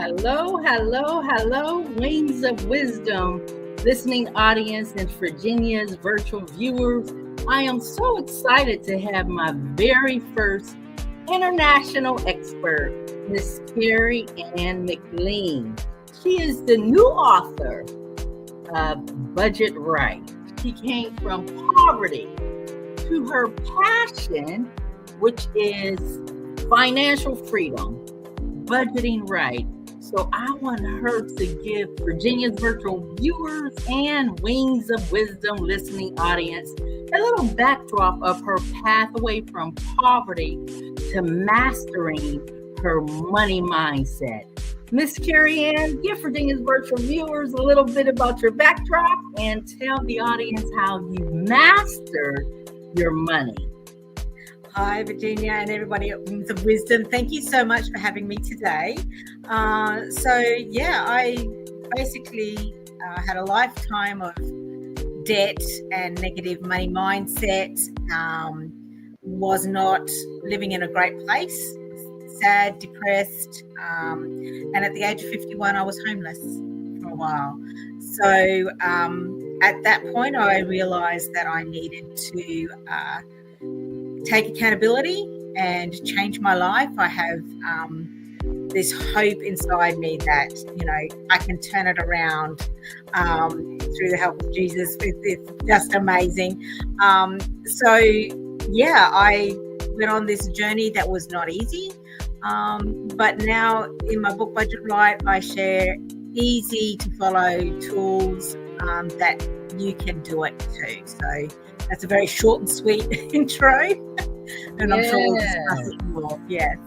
Hello, hello, hello, Wings of Wisdom, listening audience and Virginia's virtual viewers. I am so excited to have my very first international expert, Miss Carrie Ann McLean. She is the new author of Budget Right. She came from poverty to her passion, which is financial freedom, budgeting right. So I want her to give Virginia's virtual viewers and Wings of Wisdom listening audience a little backdrop of her pathway from poverty to mastering her money mindset. Miss Carrie Ann, give Virginia's virtual viewers a little bit about your backdrop and tell the audience how you mastered your money. Hi, Virginia, and everybody at Wings of Wisdom. Thank you so much for having me today. I basically had a lifetime of debt and negative money mindset, was not living in a great place, sad, depressed, and at the age of 51, I was homeless for a while. So at that point, I realized that I needed to take accountability and change my life. I have this hope inside me that, I can turn it around through the help of Jesus. It's just amazing. I went on this journey that was not easy. But now in my book, Budget Right, I share easy to follow tools that you can do it too. So that's a very short and sweet intro, and I'm sure we'll discuss it more. Yes.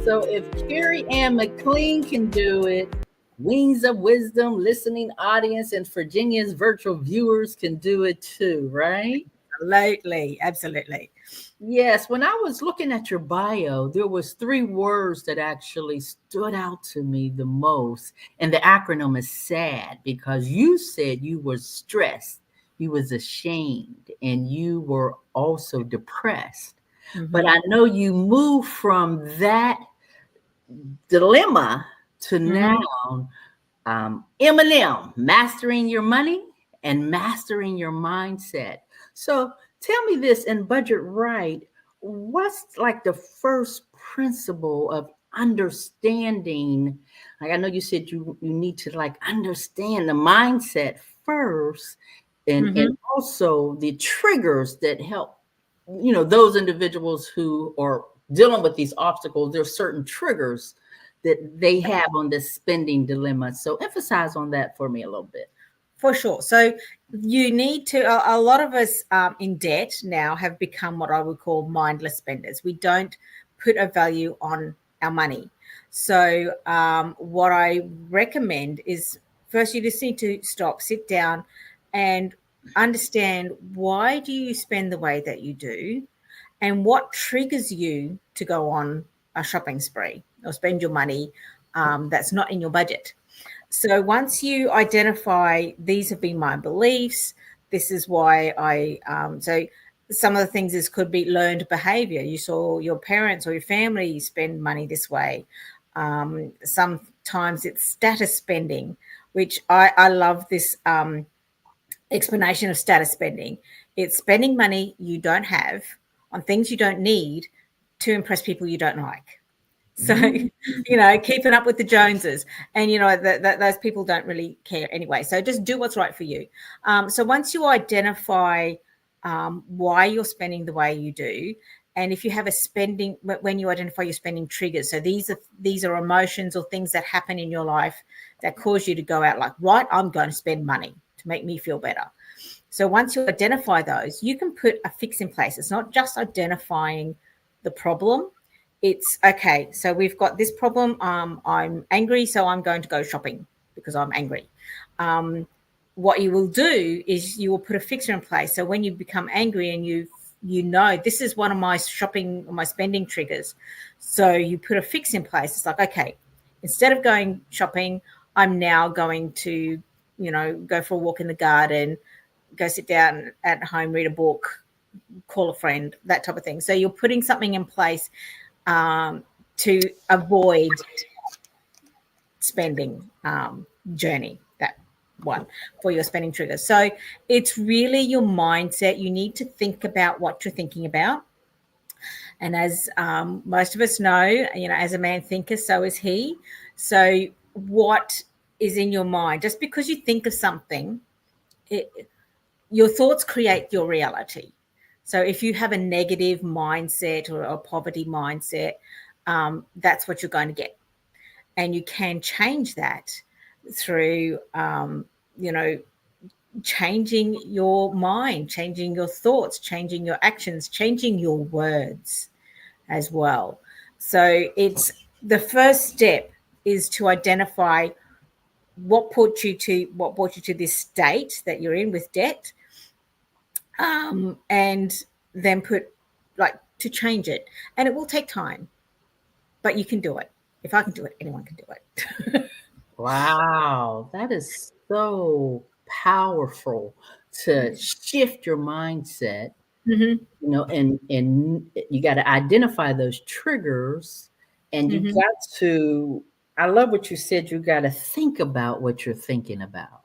So if Carrie Ann McLean can do it, Wings of Wisdom listening audience and Virginia's virtual viewers can do it too, right? Absolutely. Yes. When I was looking at your bio, there was 3 words that actually stood out to me the most, and the acronym is SAD, because you said you were stressed. You was ashamed, and you were also depressed. Mm-hmm. But I know you moved from that dilemma to now M&M, mastering your money and mastering your mindset. So tell me this, in Budget Right, what's like the first principle of understanding? Like, I know you said you need to like understand the mindset first. And also the triggers that help, those individuals who are dealing with these obstacles. There's certain triggers that they have on this spending dilemma. So emphasize on that for me a little bit. For sure. So you need to, a lot of us in debt now have become what I would call mindless spenders. We don't put a value on our money. So what I recommend is, first you just need to stop, sit down, and understand, why do you spend the way that you do, and what triggers you to go on a shopping spree or spend your money that's not in your budget. So once you identify, these have been my beliefs, this is why so some of the things could be learned behavior. You saw your parents or your family spend money this way. Sometimes it's status spending, which I love this explanation of status spending. It's spending money you don't have on things you don't need to impress people you don't like. So, keeping up with the Joneses, and, those people don't really care anyway. So just do what's right for you. So once you identify why you're spending the way you do, and if you have when you identify your spending triggers, so these are emotions or things that happen in your life that cause you to go out like, right, I'm going to spend money to make me feel better. So once you identify those, you can put a fix in place. It's not just identifying the problem. It's, okay, so we've got this problem. I'm angry, so I'm going to go shopping because I'm angry. What you will do is you will put a fixer in place. So when you become angry and you this is one of my spending triggers. So you put a fix in place. It's like, okay, instead of going shopping, I'm now going to, go for a walk in the garden, go sit down at home, read a book, call a friend, that type of thing. So you're putting something in place to avoid spending journey, that one for your spending triggers. So it's really your mindset. You need to think about what you're thinking about. And as most of us know, as a man thinketh, so is he. So what is in your mind? Just because you think of something, your thoughts create your reality. So if you have a negative mindset or a poverty mindset, that's what you're going to get. And you can change that through, changing your mind, changing your thoughts, changing your actions, changing your words as well. So it's the first step is to identify what brought you to this state that you're in with debt, and then to change it. And it will take time, but you can do it. If I can do it, anyone can do it. Wow, that is so powerful to shift your mindset, Mm-hmm. and you got to identify those triggers, and you Mm-hmm. got to, I love what you said, you got to think about what you're thinking about.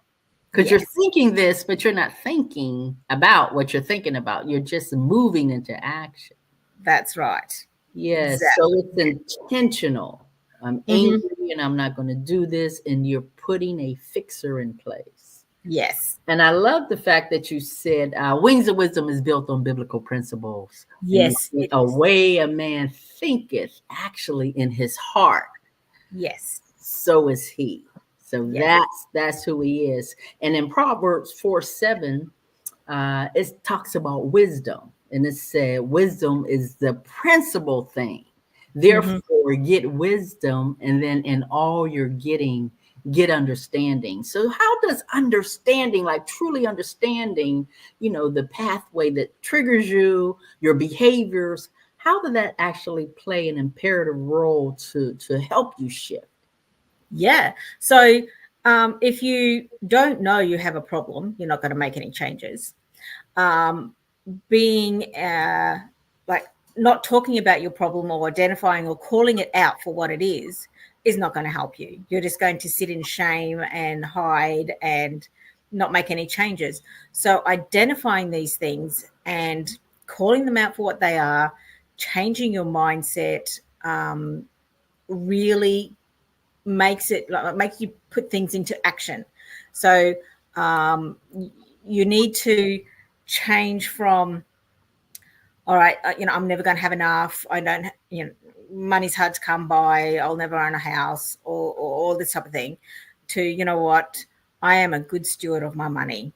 Because you're Yes, thinking this, but you're not thinking about what you're thinking about. You're just moving into action. that's right. Yes, so Exactly. it's intentional. I'm Mm-hmm. angry and I'm not going to do this, and you're putting a fixer in place. Yes. And I love the fact that you said Wings of Wisdom is built on biblical principles. And you Yes, said, it a is. way a man thinketh, actually in his heart, Yes. so is he. So Yes. that's who he is. And in Proverbs 4:7, it talks about wisdom, and it said wisdom is the principal thing. Mm-hmm. Therefore get wisdom, and then in all you're getting, get understanding. So how does understanding, like truly understanding, the pathway that triggers you, your behaviors, how did that actually play an imperative role to help you shift? Yeah. So if you don't know you have a problem, you're not going to make any changes. Um, being like not talking about your problem or identifying or calling it out for what it is not going to help you. You're just going to sit in shame and hide and not make any changes. So identifying these things and calling them out for what they are, changing your mindset, really makes you put things into action. So um, you need to change from, all right, I'm never going to have enough. I don't, money's hard to come by. I'll never own a house, or all this type of thing, to, you know what, I am a good steward of my money.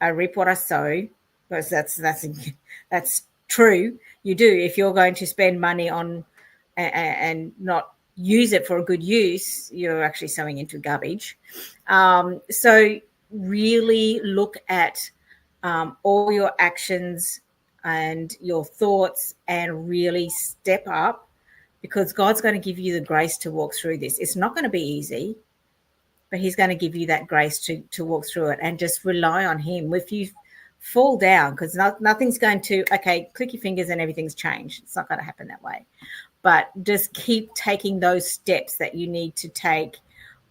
I reap what I sow, because that's true. You do. If you're going to spend money on and not use it for a good use, you're actually sowing into garbage. So really look at all your actions and your thoughts and really step up, because God's going to give you the grace to walk through this. It's not going to be easy, but he's going to give you that grace to walk through it, and just rely on him. If you fall down, because nothing's going to, okay, click your fingers and everything's changed. It's not going to happen that way. But just keep taking those steps that you need to take,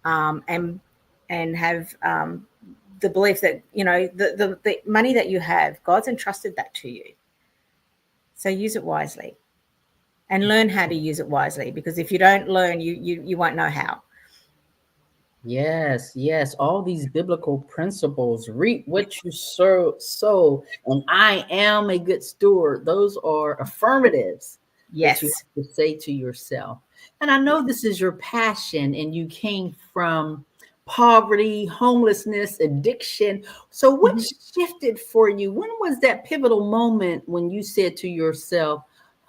and have the belief that, the money that you have, God's entrusted that to you. So use it wisely and learn how to use it wisely, because if you don't learn, you won't know how. Yes, yes. All these biblical principles, reap what you sow, and I am a good steward. Those are affirmatives that you Yes. have to say to yourself. And I know this is your passion, and you came from poverty, homelessness, addiction. So, what Mhm. shifted for you? When was that pivotal moment when you said to yourself,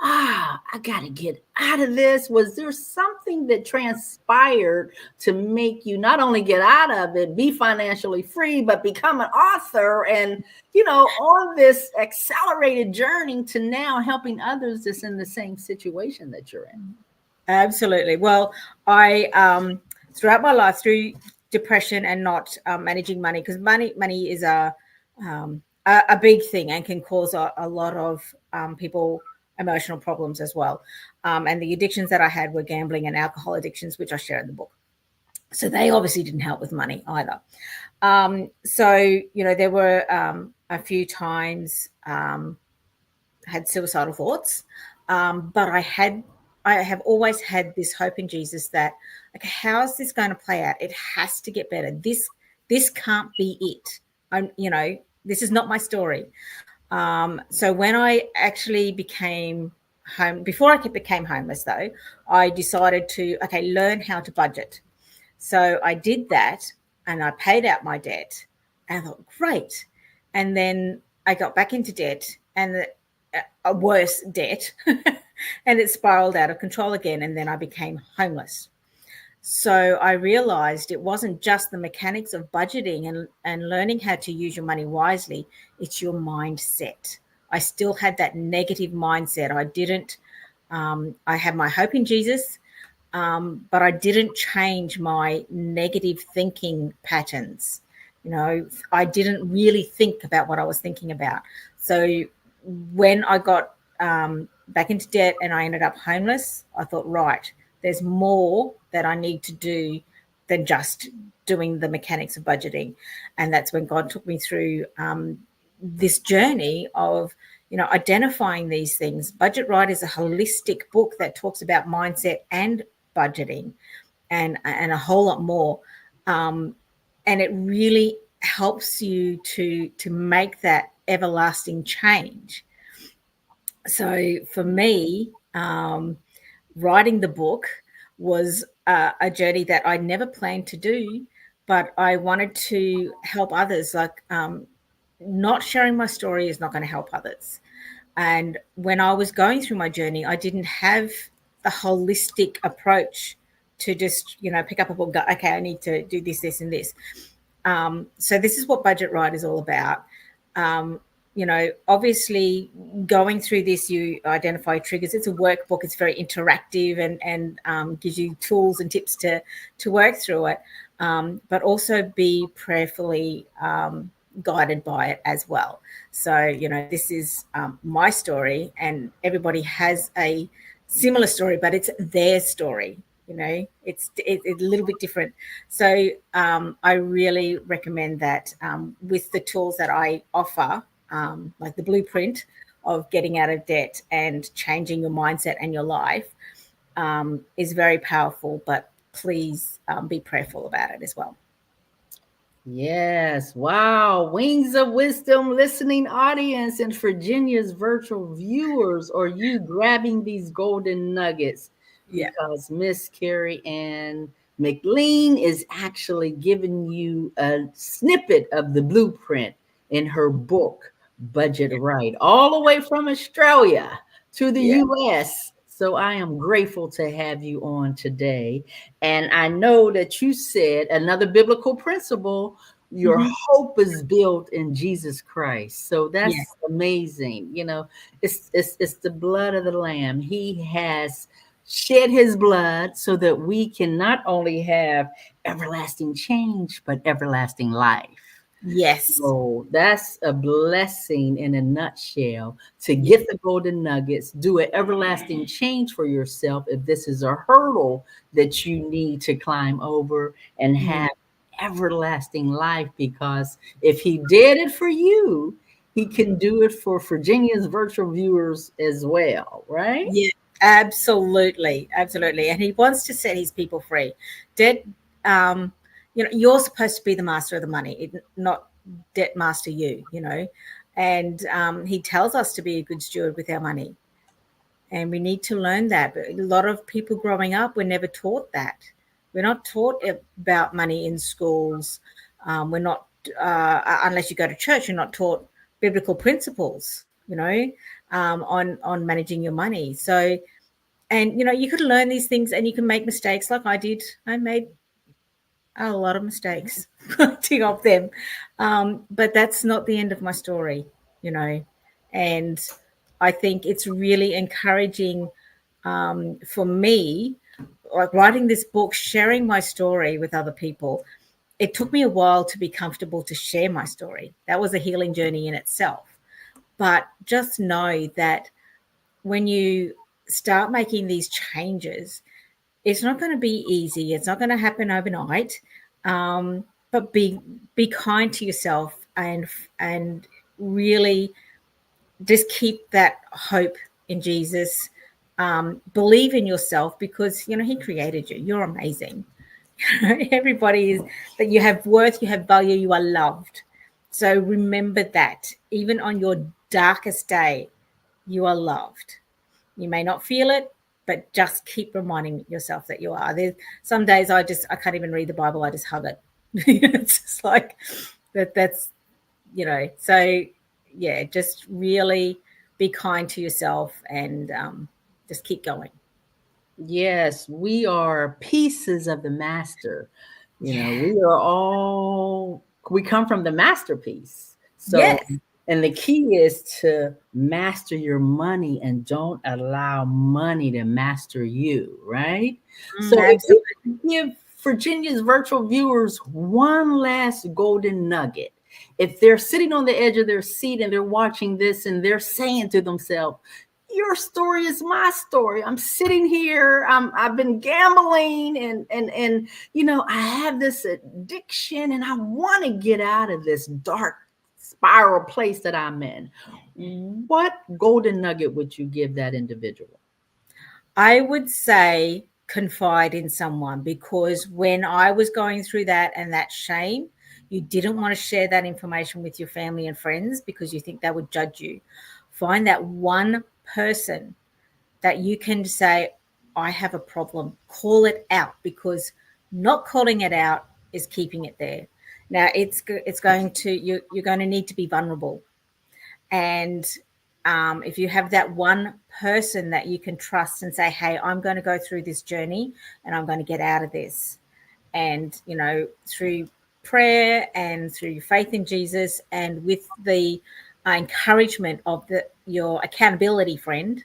I got to get out of this? Was there something that transpired to make you not only get out of it, be financially free, but become an author and, on this accelerated journey to now helping others that's in the same situation that you're in? Absolutely. Well, I throughout my life, through depression and not managing money, because money is a big thing and can cause a lot of people emotional problems as well. And the addictions that I had were gambling and alcohol addictions, which I share in the book. So they obviously didn't help with money either. So, you know, there were a few times had suicidal thoughts, but I have always had this hope in Jesus that, okay, how is this going to play out? It has to get better. This can't be it. You know, this is not my story. So when I actually became before I became homeless, though, I decided to, okay, learn how to budget. So I did that and I paid out my debt and I thought, great. And then I got back into debt and a worse debt and it spiraled out of control again. And then I became homeless. So I realized it wasn't just the mechanics of budgeting and learning how to use your money wisely, it's your mindset. I still had that negative mindset. I had my hope in Jesus, but I didn't change my negative thinking patterns. You know, I didn't really think about what I was thinking about. So when I got back into debt and I ended up homeless, I thought, right, there's more that I need to do than just doing the mechanics of budgeting. And that's when God took me through this journey of, you know, identifying these things. Budget Right is a holistic book that talks about mindset and budgeting and a whole lot more. And it really helps you to make that everlasting change. So for me, writing the book was a journey that I never planned to do, but I wanted to help others. Like, not sharing my story is not going to help others. And when I was going through my journey, I didn't have the holistic approach to just, you know, pick up a book and go, okay, I need to do this, this, and this. So this is what Budget Right is all about. You know, obviously going through this, you identify triggers. It's a workbook. It's very interactive and gives you tools and tips to work through it, but also be prayerfully guided by it as well. So, you know, this is my story, and everybody has a similar story, but it's their story. You know, it's a little bit different. So I really recommend that with the tools that I offer, like the blueprint of getting out of debt and changing your mindset and your life, is very powerful. But please be prayerful about it as well. Yes. Wow. Wings of Wisdom listening audience and Virginia's virtual viewers. Are you grabbing these golden nuggets? Yeah. Because Miss Carrie Ann McLean is actually giving you a snippet of the blueprint in her book, Budget Right, all the way from Australia to the Yeah. US. So I am grateful to have you on today. And I know that you said another biblical principle, your Mm-hmm. hope is built in Jesus Christ. So Yeah. that's amazing. You know, it's the blood of the Lamb. He has shed his blood so that we can not only have everlasting change, but everlasting life. Yes. So that's a blessing in a nutshell to Yeah. get the golden nuggets, do an everlasting change for yourself if this is a hurdle that you need to climb over and Mm. have everlasting life. Because if he did it for you, he can do it for Virginia's virtual viewers as well, right? Yeah. Absolutely. Absolutely. And he wants to set his people free. Debt, you know, you're supposed to be the master of the money, not debt master you, you know. And he tells us to be a good steward with our money. And we need to learn that. But a lot of people growing up were never taught that. We're not taught about money in schools. We're not, unless you go to church, you're not taught biblical principles, you know, on managing your money. So, and you know, you could learn these things, and you can make mistakes, like I did. I made a lot of mistakes collecting off them, but that's not the end of my story, you know. And I think it's really encouraging for me, like writing this book, sharing my story with other people. It took me a while to be comfortable to share my story. That was a healing journey in itself. But just know that when you start making these changes, It's not going to be easy. It's not going to happen overnight. But be kind to yourself and really just keep that hope in Jesus. Believe in yourself because He created you. You're amazing. Everybody is that you have worth, you have value, you are loved. So remember that even on your darkest day, you are loved. You may not feel it, but just keep reminding yourself that you are. There's some days I can't even read the Bible. I just hug it. It's just like that's so yeah, just really be kind to yourself and just keep going. Yes, we are pieces of the master. Yeah. We come from the masterpiece. So, Yes. and the key is to master your money and don't allow money to master you, right? So, if Absolutely. you could give Virginia's virtual viewers one last golden nugget, if they're sitting on the edge of their seat and they're watching this and they're saying to themselves, your story is my story. I'm sitting here. I've been gambling and I have this addiction and I want to get out of this dark spiral place that I'm in. What golden nugget would you give that individual? I would say confide in someone, because when I was going through that and that shame, you didn't want to share that information with your family and friends because you think they would judge you. Find that one person that you can say, I have a problem. Call it out, because not calling it out is keeping it there. Now it's going to you're going to need to be vulnerable, and if you have that one person that you can trust and say, hey, I'm going to go through this journey and I'm going to get out of this, and through prayer and through your faith in Jesus and with the encouragement of your accountability friend,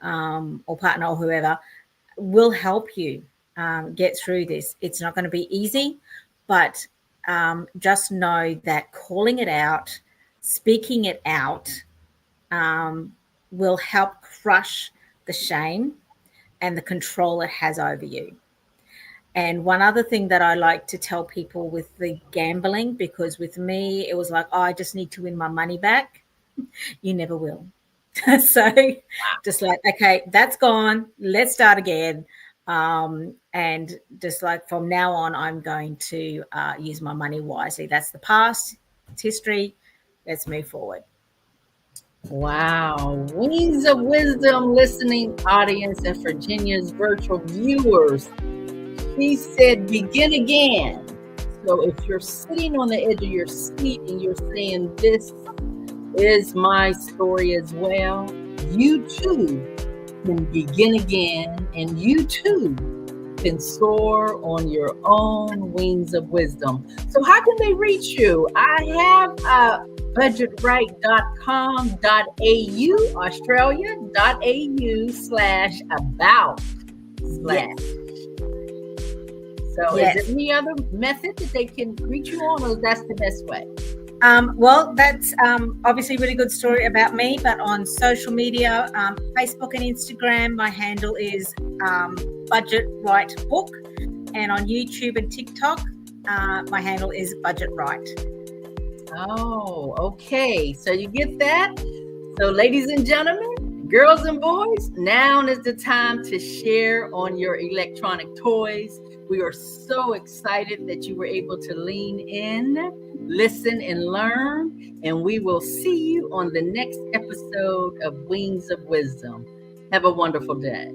or partner or whoever, will help you get through this. It's not going to be easy, but just know that calling it out, speaking it out, will help crush the shame and the control it has over you. And one other thing that I like to tell people with the gambling, because with me, it was like, oh, I just need to win my money back. You never will. So just like, okay, that's gone. Let's start again. And just like from now on, I'm going to use my money wisely. That's the past. It's history. Let's move forward. Wow. Wings of Wisdom listening audience and Virginia's virtual viewers. He said, begin again. So if you're sitting on the edge of your seat and you're saying, this is my story as well, you too can begin again, and you too can soar on your own wings of wisdom. So how can they reach you? I have budgetright.com.au, Australia.au/about/. Yes. So is there any other method that they can reach you on, or that's the best way? Well, that's obviously a really good story about me, but on social media, Facebook and Instagram, my handle is Budget Right Book, and on YouTube and TikTok, my handle is Budget Right. Oh, okay. So you get that? So ladies and gentlemen, girls and boys, now is the time to share on your electronic toys. We are so excited that you were able to lean in, listen, and learn. And we will see you on the next episode of Wings of Wisdom. Have a wonderful day.